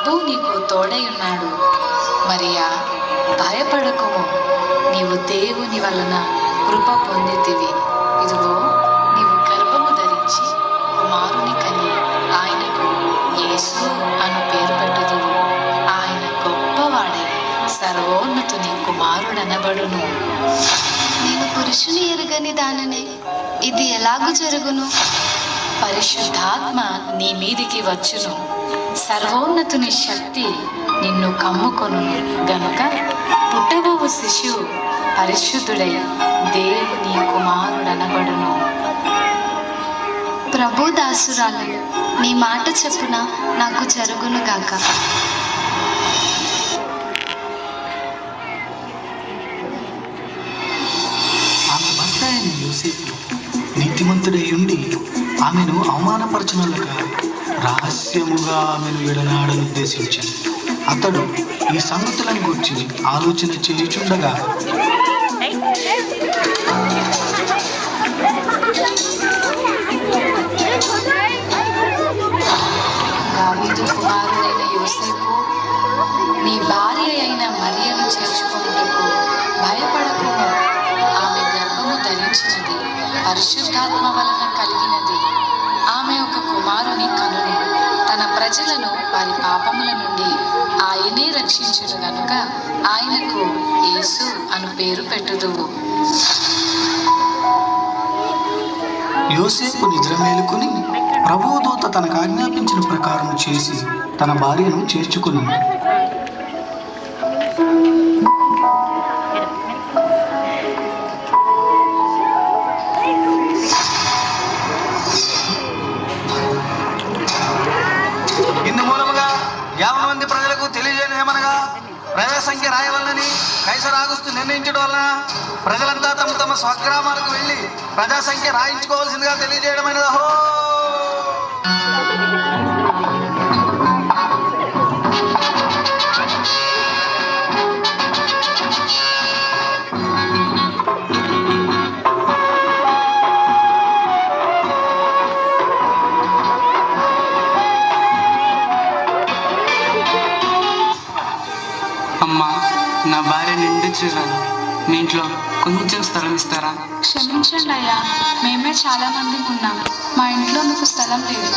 ప్రభువు నీకు తోడై ఉన్నాడు. మరియా, భయపడకుము, నీవు దేవుని వలన కృప పొందితివి. ఇదిగో, నీవు గర్భము ధరించి కుమారుని కని ఆయనకు యేసు అను పేరు పెట్టుదువు. ఆయన గొప్పవాడై సర్వోన్నతుని కుమారుడనబడును. నేను పురుషుని ఎరుగని దాననే, ఇది ఎలాగూ జరుగును? పరిశుద్ధాత్మ నీ మీదికి వచ్చును, సర్వోన్నతుని శక్తి నిన్ను కమ్ముకొను గనుక పుట్టబోవు శిశువు పరిశుద్ధుడై దేవుని కుమారుడనబడును. ప్రభు దాసురాలు, నీ మాట చెప్పున నాకు జరుగును గాక. ఆమె భర్త అయిన యోసేపు నీతిమంతుడై ఉండి ఆమెను అవమానపరచనలుగా రహస్యముగా ఆమెను విడనాడని ఉద్దేశించింది. అతడు ఈ సంగతులను గురించి ఆలోచన చేయుచుండగా దావీదు కుమారుడైన యోసేపు, నీ భార్య అయిన మరియను చేర్చుకొనుటకు భయపడకుము. ఆమె గర్భము ధరించినది పరిశుద్ధాత్మ వలన కలిగినది. ఆమె ఒక కుమారుని కనుని. తన ప్రజలను వారి పాపముల నుండి ఆయనే రక్షించును గనుక ఆయనకు యేసు అను పేరు పెట్టుదువు. యోసేపు నిద్ర మేలుకొని ప్రభువు దూత తనకు ఆజ్ఞాపించిన ప్రకారం చేసి తన భార్యను చేర్చుకుని ఇందు మూలముగా 50 మంది ప్రజలకు తెలియజేయమనగా, ప్రజా సంఖ్య రాయవలనని కైసర్ ఆగస్టు నిర్ణయించడం వలన ప్రజలంతా తమ తమ స్వగ్రామాలకు వెళ్ళి ప్రజా సంఖ్య రాయించుకోవాల్సిందిగా తెలియజేయడమైనది. అహో! అమ్మా, నా భార్య నిండు చూడాలి. మీ ఇంట్లో కొంచెం స్థలం ఇస్తారా? క్షమించండి అయ్యా, మేమే చాలా మంది ఉన్నాం. మా ఇంట్లో మీకు స్థలం లేదు.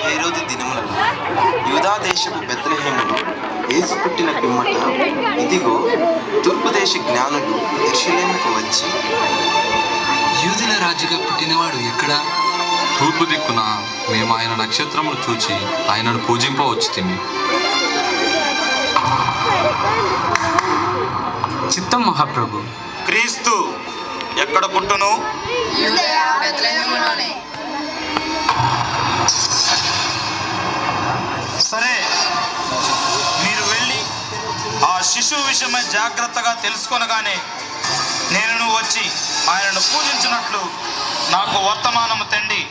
హేరోదు దినములలో యూదా దేశపు బెత్లెహేములో యేసు పుట్టిన పిమ్మట, ఇదిగో, తూర్పు దేశ జ్ఞానులు యెరూషలేముకు వచ్చి, యూదుల రాజుగా పుట్టినవాడు ఎక్కడా? తూర్పు దిక్కున మేము ఆయన నక్షత్రమును చూచి ఆయనను పూజింపవచ్చుతిమి. చిత్తం మహాప్రభు. క్రీస్తు ఎక్కడ పుట్టును? సరే, మీరు వెళ్ళి ఆ శిశువు విషయమై జాగ్రత్తగా తెలుసుకొనగానే నేను వచ్చి ఆయనను పూజించినట్లు నాకు వర్తమానము తండి.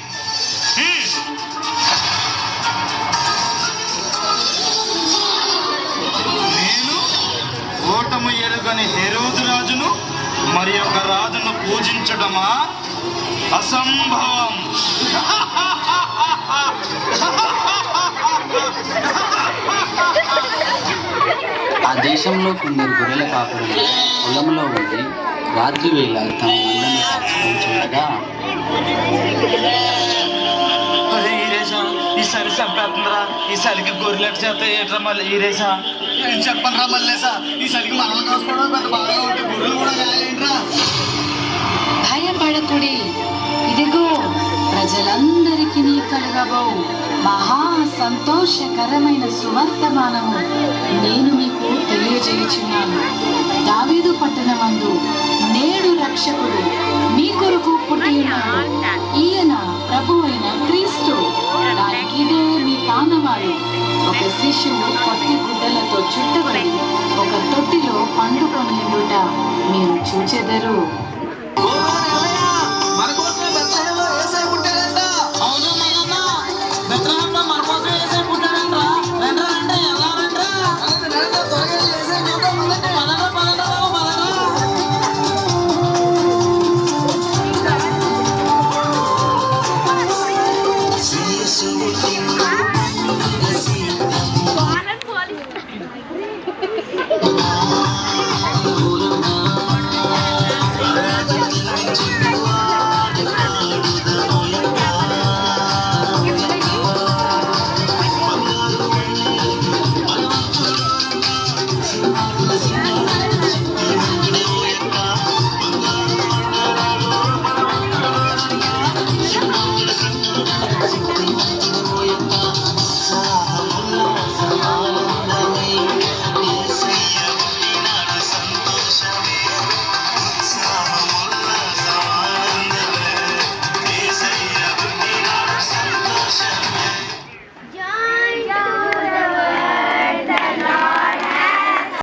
నేను ఓటము ఎరుగని హేరోదు రాజును మరి ఒక రాజును పూజించడమా? అసంభవం. ఆ దేశంలో కొందరు గొర్రెల కాపురులు పొలంలో ఉండి రాత్రి వేళ తమ మందను కాచుకుంటుండగా, ఈసారి చంపేస్తుందిరా, ఈసారికి గొర్రెలకు చేత ఏట్రా మళ్ళీ ఈరేసా చెప్పండి రా మళ్ళేసా, ఈసారికి మనం కాసుకోవడం పెద్ద బాగా ఉంటే గొర్రెలు కూడా కాలేంట్రా. భయపడకుడి, ఇదిగో ప్రజలందరికీ కలగబో మహా సంతోషకరమైన సువర్తమానము నేను మీకు తెలియజేయుచున్నాను. దావీదు పట్టణమందు నేడు రక్షకుడు మీ కొరకు పుట్టి ఉన్నాడు. ఈయన ప్రభువైన క్రీస్తు. శిశువు కొత్త గుడ్డలతో చుట్టబడి ఒక తొట్టిలో పండుకొని ఉండుట మీరు చూచెదరు.